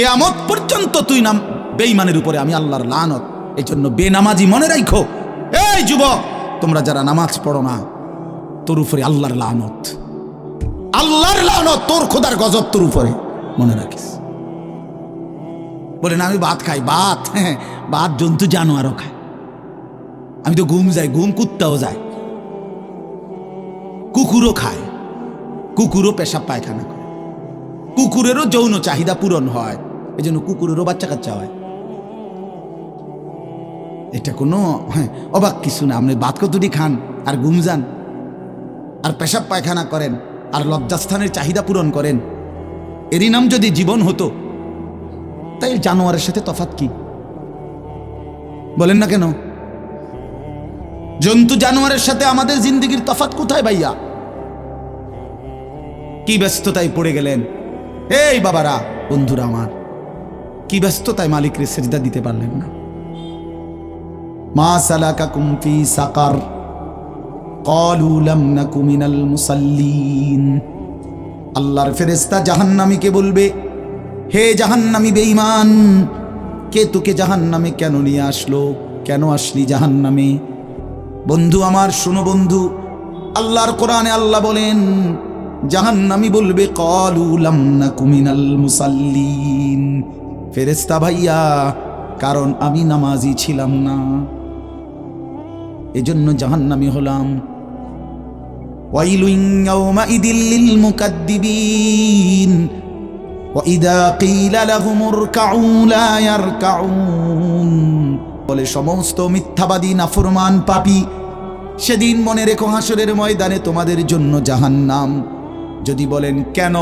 কিয়ামত পর্যন্ত তুই নাম বেঈমানের উপরে আমি আল্লাহর লানত। এই জন্য বেনামাজি মনে রাখো, এই যুবক তোমরা যারা নামাজ পড়ো না, তোর উপরে আল্লাহর লানত, আল্লাহর লানত, তোর খোদার গজব তোর উপরে, মনে রাখিস। বলে না আমি ভাত খাই, ভাত, হ্যাঁ ভাত জন্তু জানোয়ারও খায়। আমি তো ঘুম যাই, ঘুম কুত্তাও যায়, কুকুরও খায়, কুকুরও পেশাব পায়খানা করে, কুকুরেরও যৌন চাহিদা পূরণ হয়, এই জন্য কুকুরেরও বাচ্চা কাচ্চা হয়। এটা কোনো অবাক কিছু না। আপনি ভাত কতটি খান আর ঘুম যান আর পেশাব পায়খানা করেন আর লজ্জাস্থানের চাহিদা পূরণ করেন, এরই নাম যদি জীবন হতো, তাই জানোয়ারের সাথে তফাৎ কি বলেন না কেন? জন্তু জানোয়ারের সাথে আমাদের জিন্দেগির তফাৎ কোথায় ভাইয়া? কি ব্যস্ততায় পড়ে গেলেন এই বাবারা, বন্ধুরা আমার, কি ব্যস্ততায় মালিকরে সিজদা দিতে পারলেন না। মা সালাকাকুম ফি সাকার ক্বালু লাম নাকু মিনাল মুসাল্লিন। আল্লাহর ফেরেশতা জাহান্নামীকে বলবে, হে জাহান্নামী বেঈমান, কে তোকে জাহান্নামে কেন নিয়ে আসলো? কেন আসলি জাহান্নামে? বন্ধু আমার শোনো বন্ধু, আল্লাহর কোরআনে আল্লাহ বলেন জাহান্নামী বলবে ক্বালু লাম নাকু মিনাল মুসাল্লিন, ফেরেশতা ভাইয়া কারণ আমি নামাজি ছিলাম না, এজন্য জাহান্নামী হলাম। ওয়াইলুন ইয়াওমাইদিল লিল মুকাদ্দিবিন ওয়া ইযা কিলা লাহুমুর কাউ লা ইয়ারকাউন। বলে সমস্ত মিথ্যাবাদী নাফরমান পাপী, সেদিন মনে রেখো হাসরের ময়দানে তোমাদের জন্য জাহান্নাম। যদি বলেন কেন,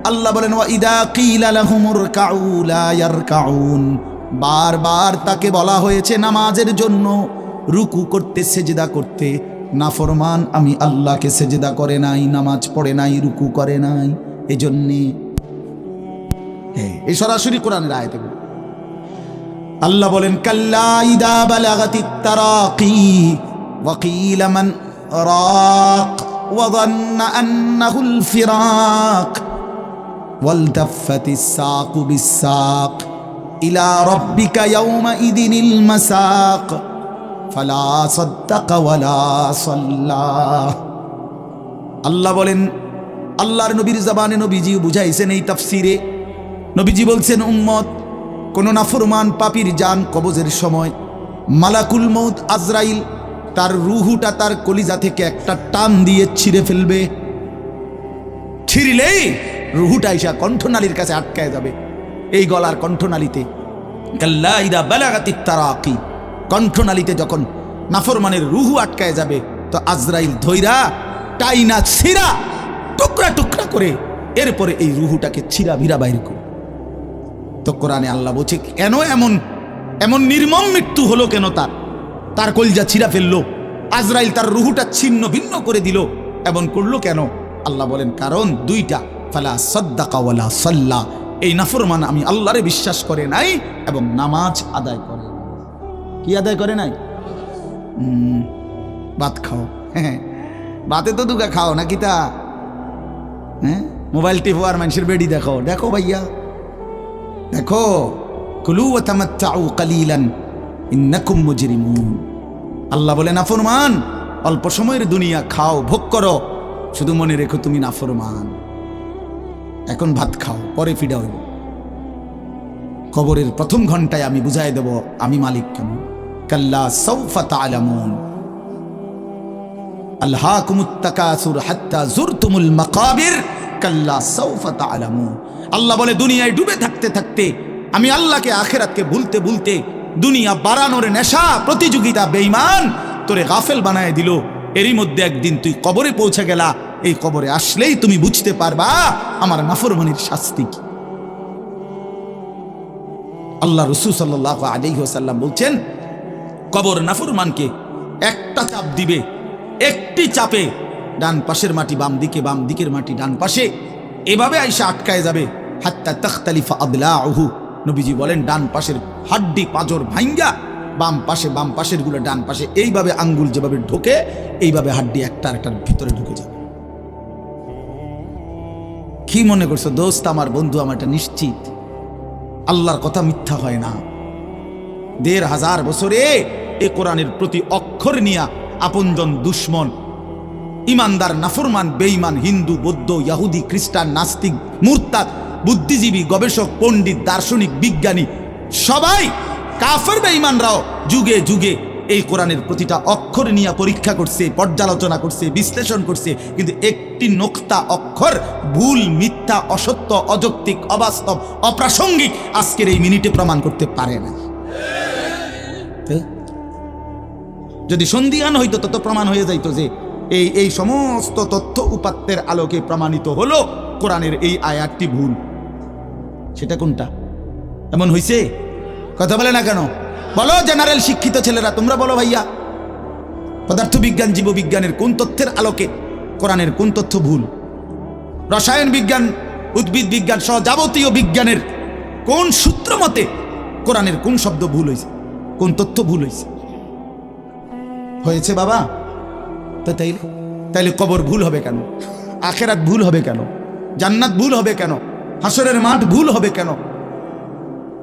আল্লাহ বলেন ওয়া ইযা কিলা লাহুমুর কাউ লা ইয়ারকাউন, বারবার তাকে বলা হয়েছে নামাজের জন্য, রুকু করতে, সেজদা করতে, নাফরমান আমি আল্লাহকে সেজদা করে নাই, নামাজ পড়ে নাই, রুকু করে নাই, এজন্যে। এই সরাসরি কোরআনের আয়াতে আল্লাহ বলেন কাল্লা ইদা বালাগাতিত তারাকি ওয়া কিলা মান রাক ওয়া যান্না আন্নাহুল ফিরাক ওয়ালতাফাতিস সাকু বিস-সাক ইলা রাব্বিকা ইয়াওমাইদিনিল মাসাক ফালা সাদ্দাকা ওয়ালা সাল্লা। আল্লাহ বলেন, আল্লাহর নবীর জবানে নবীজি বুঝাইছেন এই তাফসিরে, নবীজি বলছেন উম্মত, কোন নাফরমান পাপীর জান কবজের সময় মালাকুল মউত আজরাইল তার রুহুটা তার কলিজা থেকে একটা টান দিয়ে ছিঁড়ে ফেলবে। ছিঁড়লেই রুহুটা এসে কণ্ঠনালীর কাছে আটকায় যাবে, এই গলার কণ্ঠনালীতে। কাল্লা ইদা বালাগাতিত তারাকি, কণ্ঠনালীতে যখন নাফরমানের রুহু আটকায় যাবে, তো আজরাইল ধইরা টাইনা ছিঁড়া টুকরা টুকরা করে এরপরে এই রুহুটাকে ছিঁড়া ভিড়া বাইর করে। তো কোরআনে আল্লাহ বলছে কেন এমন এমন নির্মম মৃত্যু হলো, কেন তার কলিজা ছিঁড়া ফেললো, আজরাইল তার রুহুটা ছিন্ন ভিন্ন করে দিল, এমন করলো কেন? আল্লাহ বলেন কারণ দুইটা, ফালা সাদ্দাকা ওয়ালা সাল্লা, এই নাফরমান আমি আল্লাহরে বিশ্বাস করে নাই এবং নামাজ আদায় করে। কি আদায় করে নাই? ভাত খাও, হ্যাঁ ভাতে তো দুগা খাও নাকি তা? হ্যাঁ মোবাইল টিপো আর মানুষের বেডি দেখো, দেখো ভাইয়া দেখো, কুলু ওয়া তামাত্তাউ কালিলান ইন্নাকুম মুজরিমুন। আল্লাহ বলে নাফরমান অল্প সময়ের দুনিয়া খাও, ভোগ করো, শুধু মনে রেখো তুমি নাফরমান। এখন ভাত খাও, পরে ফিডা হইব। কবরের প্রথম ঘন্টায় আমি বুঝাই দেব আমি মালিক কেমন। কাল্লা সাউফা তা'লামুন আলহাকুমুত তাকাসুর হাত্তা যুরতুমুল মাকাবির কাল্লা সাউফা তা'লামুন। আল্লাহ বলে দুনিয়ায় ডুবে থাকতে থাকতে আমি আল্লাহকে আখিরাতকে ভুলতে ভুলতে দুনিয়া বাড়ানোর নেশা প্রতিযোগিতা বেঈমান তোরে গাফেল বানায় দিল। এরই মধ্যে একদিন তুই কবরে পৌঁছে গেলা, এই কবরে আসলেই তুমি বুঝতে পারবা আমার নাফরমানির শাস্তি কি। আল্লাহ রাসূল সাল্লাল্লাহু আলাইহি ওয়াসাল্লাম বলছেন কবর নাফরমানকে একটা চাপ দিবে, একটি চাপে ডান পাশের মাটি বাম দিকে, বাম দিকের মাটি ডান পাশে, এভাবে আইসা আটকায় যাবে। হাত্তা তাখতালিফা আদলাউহু, নবীজি বলেন ডান পাশের হাড্ডি পাঁজর ভাঙ্গা বাম পাশের গুলো ডান পাশে, এইভাবে আঙ্গুল যেভাবে ঢোকে এইভাবে হাড্ডি একটা একটার ভিতরে ঢুকে যাবে। কি মনে করছো দোস্ত আমার, বন্ধু আমার, এটা নিশ্চিত আল্লাহর কথা মিথ্যা হয় না। ১৫০০ বছরে এ কোরআনের প্রতি অক্ষর নিয়া আপনজন দুশ্মন, ইমানদার নাফরমান, বেঈমান, হিন্দু, বৌদ্ধ, ইহুদি, খ্রিস্টান, নাস্তিক, মুরতাদ, বুদ্ধিজীবী, গবেষক, পণ্ডিত, দার্শনিক, বিজ্ঞানী, সবাই কাফের বেঈমানরাও যুগে যুগে এই কোরআনের প্রতিটা অক্ষর নিয়ে পরীক্ষা করছে, পর্যালোচনা করছে, বিশ্লেষণ করছে, কিন্তু একটি নোক্তা অক্ষর ভুল, মিথ্যা, অসত্য, অযৌক্তিক, অবাস্তব, অপ্রাসঙ্গিক আজকের এই মিনিটে প্রমাণ করতে পারে না। যদি সন্দিহান হইতো তত প্রমাণ হয়ে যাইতো যে এই সমস্ত তথ্য উপাত্তের আলোকে প্রমাণিত হলো কোরআনের এই আয়াতটি ভুল। সেটা কোনটা? এমন হইছে? কথা বলে না কেন? বলো জেনারেল শিক্ষিত ছেলেরা, তোমরা বলো ভাইয়া, পদার্থবিজ্ঞান, জীববিজ্ঞানের কোন তথ্যের আলোকে কোরআনের কোন তথ্য ভুল? রসায়ন বিজ্ঞান, উদ্ভিদ বিজ্ঞান সহ যাবতীয় বিজ্ঞানের কোন সূত্র মতে কোরআনের কোন শব্দ ভুল হয়েছে, কোন তথ্য ভুল হয়েছে? হয়েছে বাবা। তো তাইলে কবর ভুল হবে কেন? আখেরাত ভুল হবে কেন? জান্নাত ভুল হবে কেন? হাসরের মাঠ ভুল হবে কেন?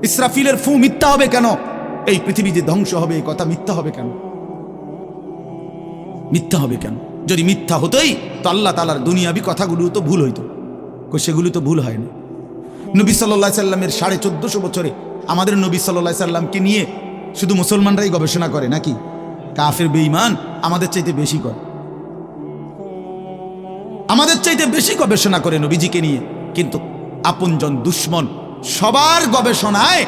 ইসরাফিলের ফু মিথ্যা হবে কেন? এই পৃথিবী যে ধ্বংস হবে এই কথা মিথ্যা হবে কেন? মিথ্যা হবে কেন? যদি মিথ্যা হতোই তো আল্লাহ তাআলার দুনিয়াবি কথাগুলো তো ভুল হইতো, সেগুলো তো ভুল হয়নি। নবী সাল্লাল্লাহু আলাইহি সাল্লামের 1450 বছরে আমাদের নবী সাল্লাল্লাহু আলাইহি সাল্লামকে নিয়ে শুধু মুসলমানরাই গবেষণা করে নাকি? কাফের বেঈমান আমাদের চাইতে বেশি করে, আমাদের চাইতে বেশি গবেষণা করে নবীজিকে নিয়ে, কিন্তু আপনজন দুশ্মন সবার গবেষণায়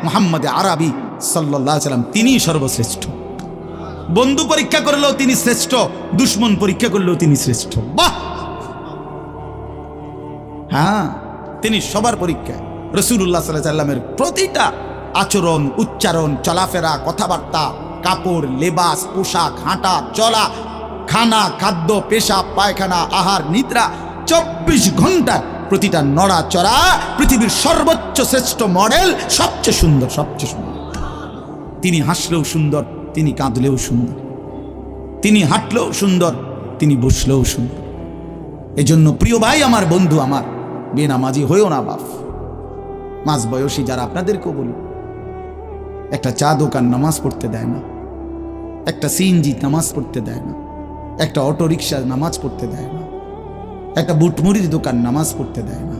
মুহাম্মদ আরবি সাল্লাল্লাহু আলাইহি সাল্লাম তিনি সর্বশ্রেষ্ঠ। বন্ধু পরীক্ষা করলেও তিনি শ্রেষ্ঠ, দুশ্মন পরীক্ষা করলেও তিনি শ্রেষ্ঠ। বাহ! হ্যাঁ, তিনি সবার পরীক্ষায়। রাসূলুল্লাহ সাল্লাল্লাহু আলাইহি সাল্লামের প্রতিটা আচরণ, উচ্চারণ, চলাফেরা, কথাবার্তা, কাপড়, লেবাস, পোশাক, হাঁটা চলা, খানা, খাদ্য, পেশাব, পায়খানা, আহার, নিদ্রা, 24 ঘন্টা প্রতিটা নড়াচড়া পৃথিবীর সর্বোচ্চ শ্রেষ্ঠ মডেল, সবচেয়ে সুন্দর, সবচেয়ে সুন্দর। তিনি হাসলেও সুন্দর, তিনি কাঁদলেও সুন্দর, তিনি হাঁটলেও সুন্দর, তিনি বসলেও সুন্দর। এজন্য প্রিয় ভাই আমার, বন্ধু আমার, বেনামাজি হয়েও না বাপ। মাঝ বয়সী যারা, আপনাদেরকেও বলি, একটা চা দোকান নামাজ পড়তে দেয় না, একটা সিএনজি নামাজ পড়তে দেয় না, একটা অটো রিক্সা নামাজ পড়তে দেয় না, একটা বুটমুড়ির দোকান নামাজ পড়তে দেয় না,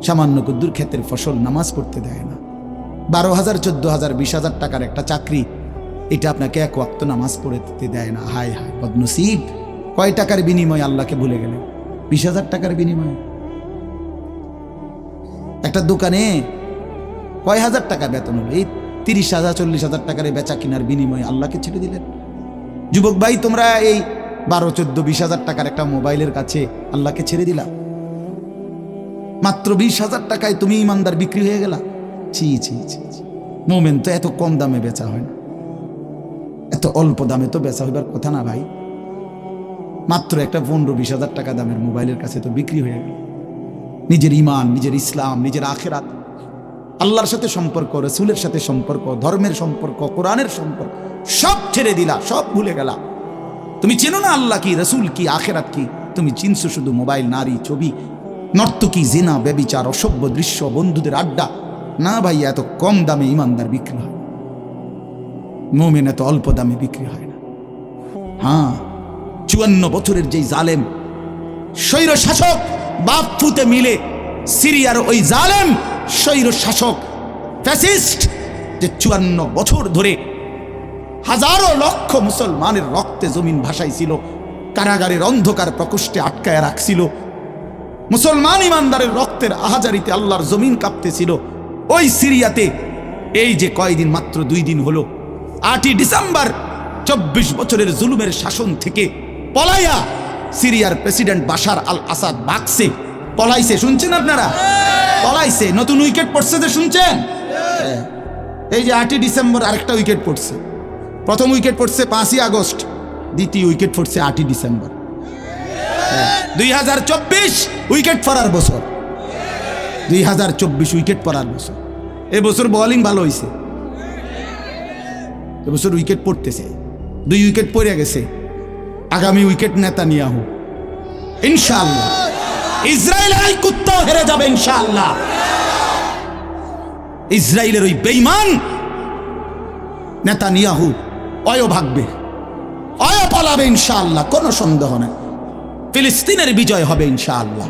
সামান্য কুদ্দুর ক্ষেতের ফসল নামাজ পড়তে দেয় না, 12,000, 14,000, 20,000 টাকার একটা চাকরি, এটা আপনাকে এক ওয়াক্ত নামাজ পড়তে দেয় না। হায় হায় বদনসিব! কয় টাকার বিনিময়ে আল্লাহকে ভুলে গেলেন? 20,000 টাকার বিনিময়ে। একটা দোকানে কয় হাজার টাকা বেতন হলো, এই 30,000, 40,000 টাকার বেচা কিনার বিনিময়ে আল্লাহকে ছেড়ে দিলেন। যুবক ভাই, তোমরা এই 12, 14, 20,000 টাকার একটা মোবাইলের কাছে আল্লাহকে ছেড়ে দিলা। মাত্র 20,000 টাকায় তুমি ইমানদার বিক্রি হয়ে গেলা। ছি ছি ছি ছি! মোমেন তো এত কম দামে বেচা হয় না, এত অল্প দামে তো বেচা হইবার কথা না ভাই। মাত্র একটা 15-20,000 টাকা দামের মোবাইলের কাছে তো বিক্রি হয়ে গেল। নিজের ইমান, নিজের ইসলাম, নিজের আখিরাত, আল্লাহর সাথে সম্পর্ক, রাসূলের সাথে সম্পর্ক, ধর্মের সম্পর্ক, কোরআনের সম্পর্ক সব ছেড়ে দিলা, সব ভুলে গেলা। তুমি চেনো না আল্লাহ কি, রাসূল কি, আখিরাত কি? তুমি চিনছো শুধু মোবাইল, নারী, ছবি, নর্তকী, জিনা, ব্যভিচার, অসভ্য দৃশ্য, বন্ধুদের আড্ডা। না ভাই, এত কম দামে ইমানদার বিক্রি হয়, মুমিন এত অল্প দামে বিক্রি হয় না। হ্যাঁ, 54 বছরের যেই জালেম স্বৈর শাসক বাপ ফুতে মিলে, সিরিয়ার ওই জালেম স্বৈর শাসক ফ্যাসিস্ট, যে 54 বছর ধরে হাজারো লক্ষ মুসলমানের রক্তে জমিন ভাসাইছিল, কারাগারের অন্ধকার প্রকোষ্ঠে আটকায় রাখছিল, মুসলমান ইমানদারের রক্তের আহাজারিতে আল্লাহর জমিন কাঁপতেছিল, ওই সিরিয়াতে এই যে কয়দিন, মাত্র 2 দিন হলো, 8ই ডিসেম্বর 24 বছরের জুলুমের শাসন থেকে পলাইয়া সিরিয়ার প্রেসিডেন্ট বাশার আল আসাদ ভাগছে, পলাইছে। শুনছেন আপনারা? পলাইছে। নতুন উইকেট পড়ছে যে, শুনছেন? এই যে 8ই ডিসেম্বর আরেকটা উইকেট পড়ছে। প্রথম উইকেট পড়ছে 5ই আগস্ট, দ্বিতীয় উইকেট পড়ছে 8ই ডিসেম্বর। 2024 উইকেট পড়ার বছর, 2024 উইকেট পড়ার বছর। এবছর বোলিং ভালো হয়েছে, এবছর উইকেট পড়তেছে। 2 উইকেট পড়ে গেছে, আগামী উইকেট নেতানিয়াহু ইনশাআল্লাহ। ইসরায়েল এই কুত্তাও হেরে যাবে ইনশাআল্লাহ। ইসরায়েলের ওই বেঈমান নেতানিয়াহু অয় ভাগবে, অয় পালাবে ইনশাআল্লাহ, কোনো সন্দেহ নেই। ফিলিস্তিনের বিজয় হবে ইনশাআল্লাহ,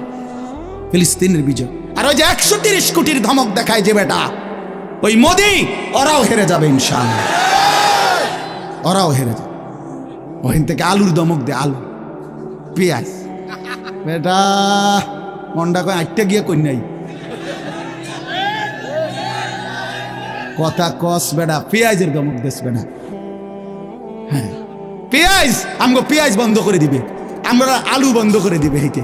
ফিলিস্তিনের বিজয়। আর ওই যে 130 কোটির ধমক দেখায় যে বেটা, ওই মোদি, ওরাও হেরে যাবে ইনশাআল্লাহ, ওরাও হেরে যাবে। ওখান থেকে আলুর ধমক দে, আলু পেঁয়াজ, বেটা মন্ডা কয় আটটা গিয়ে কই নাই কথা কস বেটা, পেঁয়াজের ধমক দেশ বেটা। হ্যাঁ পেঁয়াজ, আমগো পেঁয়াজ বন্ধ করে দিবে, আমরা আলু বন্ধ করে দিবে। হেঁটে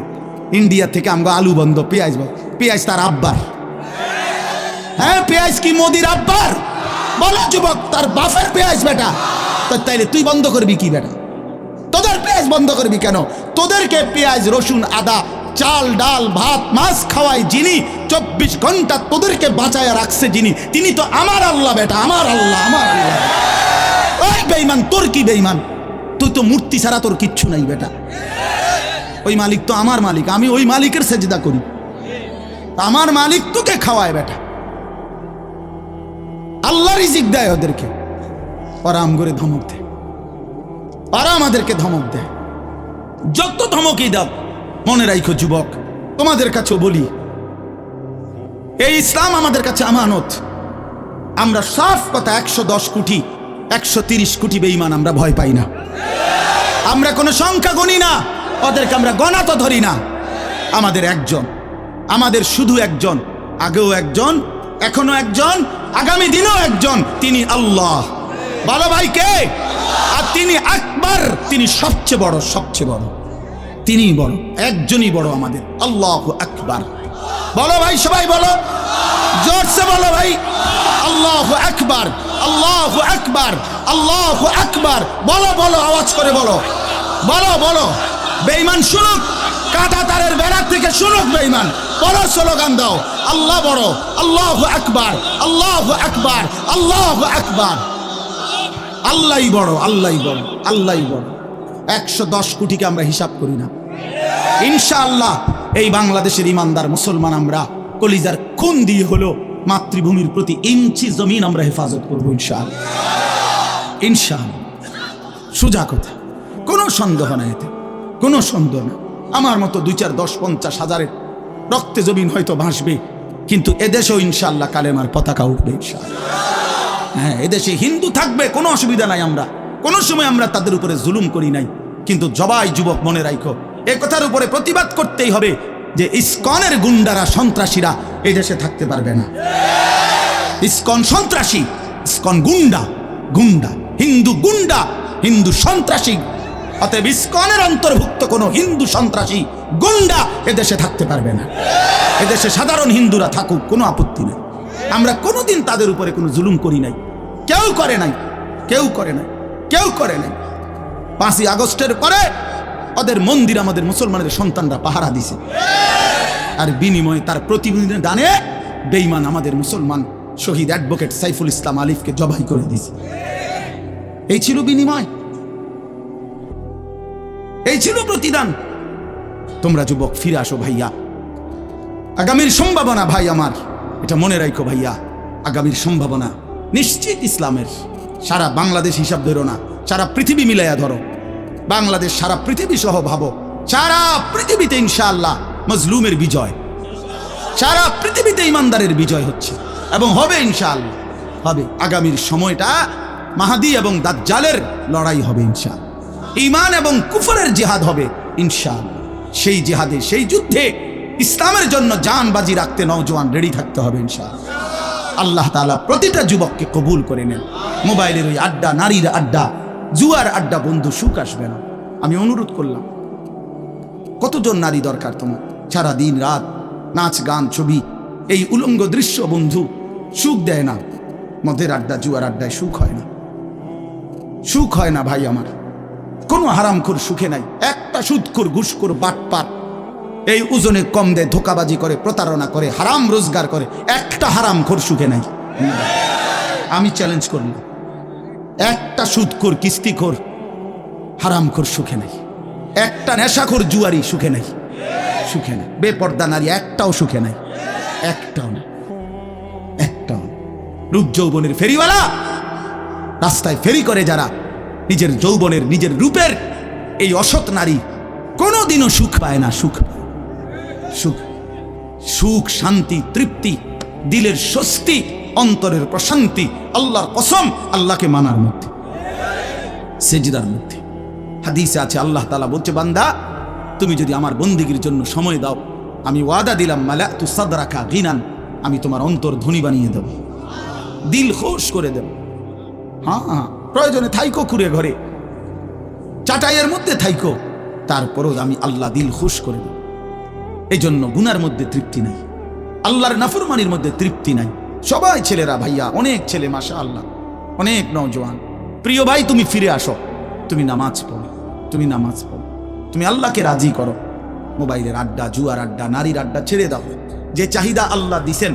ইন্ডিয়া থেকে আমগো আলু বন্ধ, পেঁয়াজ বন্ধ। পেঁয়াজ তার আব্বার। হ্যাঁ পেঁয়াজ কি মোদির আব্বার? বলো যুবক, তার বাপের পেঁয়াজ বেটা। তো তাইলে তুই বন্ধ করবি কি বেটা? তোদের পেঁয়াজ বন্ধ করবি কেন? তোদেরকে পেঁয়াজ রসুন আদা চাল ডাল ভাত মাছ খাওয়াই যিনি, 24 ঘন্টা তোদেরকে বাঁচায় রাখছে যিনি, তিনি তো আমার আল্লাহ বেটা, আমার আল্লাহ, আমার আল্লাহ। ওই বেঈমান, তোর কি বেঈমান? তুই তো মূর্তি ছাড়া তোর কিচ্ছু নাই বেটা। ওই মালিক তো আমার মালিক, আমি ওই মালিকের সেজদা করি, আমার মালিক তোকে খাওয়ায় বেটা। আল্লাহ রিজিক দেয় ওদেরকে, ওরা আম করে ধমক দেয়, ওরা আমাদেরকে ধমক দেয়। যত ধমকই দাও, মনে রাখো যুবক, তোমাদের কাছেও বলি, এই ইসলাম আমাদের কাছে আমানত। আমরা সাফ কথা 110 কোটি 130 কোটি বেঈমান আমরা ভয় পাই না। আমরা কোনো সংখ্যা গণি না, ওদেরকে আমরা গণা তো ধরি না। আমাদের একজন, আমাদের শুধু একজন, আগেও একজন, এখনো একজন, আগামী দিনেও একজন, তিনি আল্লাহ। বলো ভাই কে? আর তিনি আকবার, তিনি সবচেয়ে বড়, সবচেয়ে বড়, তিনিই বড়, একজনই বড় আমাদের, আল্লাহু আকবার। বলো ভাই, সবাই বলো, জোরসে বলো ভাই, আল্লাহু আকবার, আল্লাহু আকবার, আল্লাহু আকবার। বলো বলো, আওয়াজ করে বলো, বলো বলো। বেঈমান শুনুক, কাঁটা তারের বেড়া থেকে শুনুক বেঈমান। বলো, স্লোগান দাও, আল্লাহ বড়, আল্লাহু আকবার, আল্লাহু আকবার, আল্লাহু আকবার। আল্লাহই বড়, আল্লাহই বড়, আল্লাহই বড়। 110 কোটিকে আমরা হিসাব করি না। ইনশাআল্লাহ এই বাংলাদেশের ইমানদার মুসলমান আমরা কলিজার খুন দিয়ে হলো মাতৃভূমির প্রতি ইঞ্চি জমিন আমরা হেফাজত করবো ইনশাআল্লাহ, ইনশাআল্লাহ। সোজা কথা, কোনো সন্দেহ নাই এতে, কোনো সন্দেহ না। আমার মতো 2, 4, 10, 50 হাজারের রক্তে জমিন হয়তো ভাসবে, কিন্তু এদেশেও ইনশাআল্লাহ কালেমার পতাকা উঠবে ইনশাআল্লাহ। হ্যাঁ, এদেশে হিন্দু থাকবে, কোনো অসুবিধা নাই। আমরা কোনো সময় আমরা তাদের উপরে জুলুম করি নাই, কিন্তু জবাই যুবক মনে রাখো, এ কথার উপরে প্রতিবাদ করতেই হবে যে ইসকনের গুন্ডারা, সন্ত্রাসীরা এই দেশে থাকতে পারবে না। ইসকন সন্ত্রাসী, ইসকন গুন্ডা, গুন্ডা হিন্দু গুন্ডা, হিন্দু সন্ত্রাসী। অতএব ইসকনের অন্তর্ভুক্ত কোনো হিন্দু সন্ত্রাসী গুন্ডা এদেশে থাকতে পারবে না। এদেশে সাধারণ হিন্দুরা থাকুক, কোনো আপত্তি নেই। আমরা কোনোদিন তাদের উপরে কোনো জুলুম করি নাই, কেউ করে নাই, কেউ করে নাই, কেউ করে নাই। 5ই আগস্টের পরে ওদের মন্দির আমাদের মুসলমানের সন্তানরা পাহারা দিছে, আর বিনিময়ে তার প্রতিদিনের দানে বেঈমান আমাদের মুসলমান শহীদ অ্যাডভোকেট সাইফুল ইসলাম আলিফকে জবাই করে দিয়েছে। এই ছিল বিনিময়, এই ছিল প্রতিদান। তোমরা যুবক ফিরে আসো ভাইয়া, আগামীর সম্ভাবনা ভাই আমার, এটা মনে রাখো ভাইয়া, আগামীর সম্ভাবনা নিশ্চিত ইসলামের। সারা বাংলাদেশ হিসাব ধরো না, সারা পৃথিবী মিলাইয়া ধরো। বাংলাদেশ সারা পৃথিবী সহ ভাবো, সারা পৃথিবীতে ইনশাআল্লাহ মজলুমের বিজয়, সারা পৃথিবীতে ইমানদারের বিজয় হচ্ছে এবং হবে ইনশাআল্লাহ, হবে। আগামীর সময়টা মাহাদি এবং দাজ্জালের লড়াই হবে ইনশাআল্লাহ। ঈমান এবং কুফরের জিহাদ হবে ইনশাআল্লাহ। সেই জিহাদে, সেই যুদ্ধে ইসলামের জন্য জান বাজি রাখতে নওজোয়ান রেডি থাকতে হবে ইনশাআল্লাহ। আল্লাহ তাআলা প্রতিটা যুবককে কবুল করে নেন। মোবাইলের ওই আড্ডা, নারীর আড্ডা, জুয়ার আড্ডা বন্ধু, সুখ আসবে না। আমি অনুরোধ করলাম, কতজন নারী দরকার তোমার? সারা দিন রাত নাচ গান ছবি, এই উলঙ্গ দৃশ্য বন্ধু সুখ দেয় না। মদের আড্ডা, জুয়ার আড্ডায় সুখ হয় না, সুখ হয় না ভাই আমার। কোনো হারামখোর সুখে নাই। একটা সুদখোর, ঘুষখোর, বাটপাট, এই ওজনে কম দেয়, ধোকাবাজি করে, প্রতারণা করে, হারাম রোজগার করে, একটা হারামখোর সুখে নাই। আমি চ্যালেঞ্জ করলাম, একটা সুদখোর, কিস্তিখোর, হারামখোর সুখে নাই। একটা নেশাখোর জুয়ারি সুখে নাই, সুখে নাই। বেপর্দা নারী একটাও সুখে নাই, একটাও না, একটাও না। রূপ যৌবনের ফেরিওয়ালা, রাস্তায় ফেরি করে যারা, নিজের যৌবনের নিজের রূপের এই অসৎ নারী কোনোদিনও সুখ পায় না। সুখ সুখ সুখ শান্তি তৃপ্তি দিলের স্বস্তি অন্তরের প্রশান্তি আল্লাহর কসম আল্লাহকে মানার মধ্যে, সেজদার মধ্যে। হাদিসে আছে আল্লাহ তাআলা বলছে, বান্দা তুমি যদি আমার বন্দেগীর জন্য সময় দাও, আমি ওয়াদা দিলাম মালাতু সাদরাকা গিনান, আমি তোমার অন্তর ধনী বানিয়ে দেব, দিল খুশ করে দেব। হ্যাঁ, প্রয়োজনে থাইকো কুড়ে ঘরে, চাটাইয়ের মধ্যে থাইকো, তারপরও আমি আল্লাহ দিল খুশ করে দেব। এই জন্য গুনার মধ্যে তৃপ্তি নাই, আল্লাহর নাফরমানির মধ্যে তৃপ্তি নাই। সবাই ছেলেরা, ভাইয়া, অনেক ছেলে মাশাআল্লাহ, অনেক নওজোয়ান। প্রিয় ভাই, তুমি ফিরে আসো, তুমি নামাজ পড়ো, তুমি নামাজ পড়ো, তুমি আল্লাহকে রাজি করো। মোবাইলের আড্ডা, জুয়ার আড্ডা, নারীর আড্ডা ছেড়ে দাও। যে চাহিদা আল্লাহ দিছেন,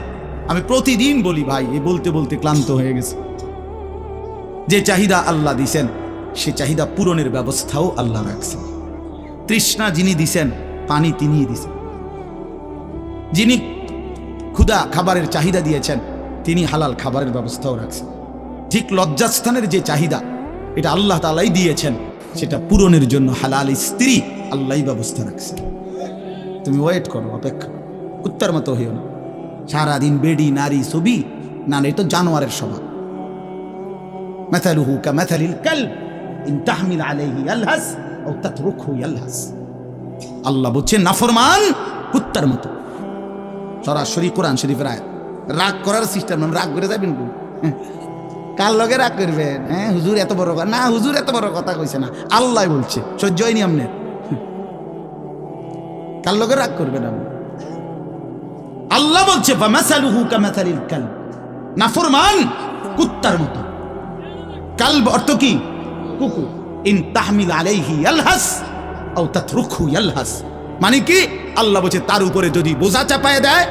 আমি প্রতিদিন বলি ভাই, এ বলতে বলতে ক্লান্ত হয়ে গেছে। যে চাহিদা আল্লাহ দিছেন, সে চাহিদা পূরণের ব্যবস্থাও আল্লাহ রাখছেন। তৃষ্ণা যিনি দিছেন, পানি তিনিই দিছেন। যিনি ক্ষুধা খাবারের চাহিদা দিয়েছেন, তিনি হালাল খাবারের ব্যবস্থাও রাখছেন। ঠিক লজ্জাস্থানের যে চাহিদা, এটা আল্লাহ তাআলাই দিয়েছেন, সেটা পূরণের জন্য হালাল স্ত্রী আল্লাহই ব্যবস্থা রাখছেন। তুমি ওয়েট করো, অপেক্ষা করো, কুত্তার মতো হইও না। সারাদিন বেডি নারী ছবি, না না, এটা জানোয়ারের স্বভাব। মাথালুহু কামাথালিল কালব ইন তাহমিল আলাইহি ইয়ালহাস আও তাতরুকহু ইয়ালহাস। আল্লাহ বলছেন নাফরমান কুত্তার মতো। সরাসরি কোরআন শরীফের আয়াত। রাগ করার সিস্টেম, রাগ করে যাবেন কার লগে রাগ করবেন? হ্যাঁ, হুজুর এত বড় কথা না, হুজুর এত বড় কথা কইছে না, আল্লাহ বলছে, সহ্য হয়নি আপনার? কার লগে রাগ করবেন আপনি? আল্লাহ বলছে ফামাসালুহু কামাসালিল কালব, নাফরমান কুত্তার মতো। কালব অর্থ কি? কুকুর। ইন তাহমিল আলাইহি ইয়ালহাস আও তাতরুকহু ইয়ালহাস, মানে কি? আল্লাহ বলছে তার উপরে যদি বোঝা চাপায় দেয়,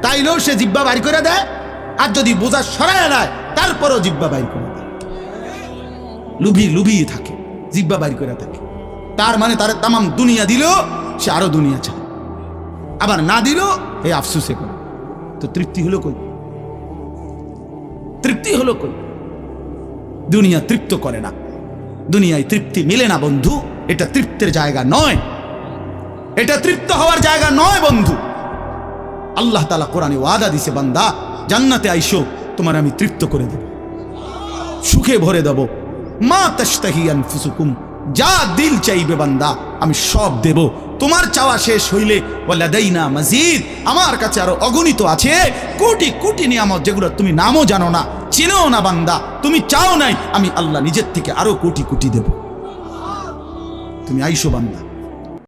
তাইলেও সে জিহ্বা বাইর করে দেয়, আর যদি বোঝা সরায় দেয়, তারপরও জিহ্বা বাইর করে দেয়। লুভিয়ে থাকে, জিহ্বা বাইর করে থাকে। তার মানে তার তামাম দুনিয়া দিলেও সে আরো দুনিয়া চায়, আবার না দিলেও এই আফসোসে করে। তো তৃপ্তি হলো কই? তৃপ্তি হলো কই? দুনিয়া তৃপ্ত করে না, দুনিয়ায় তৃপ্তি মিলে না বন্ধু। এটা তৃপ্তের জায়গা নয়, এটা তৃপ্ত হওয়ার জায়গা নয় বন্ধু। আল্লাহ তাআলা কোরআনে ওয়াদা দিছে, বান্দা জান্নাতে আইসো, তোমার আমি তৃপ্ত করে দেব, সুখে ভরে দেব। মা তাশতাহি আনফুসুকুম, যা দিল চাইবে বান্দা আমি সব দেব। তোমার চাওয়া শেষ হইলে ওয়ালাদাইনা মাজিদ, আমার কাছে আরো অগণিত আছে কোটি কোটি নিয়ামত, যেগুলো তুমি নামও জানো না, চিনো না বান্দা, তুমি চাও নাই, আমি আল্লাহ নিজের থেকে আরো কোটি কোটি দেব। তুমি আইসো বান্দা।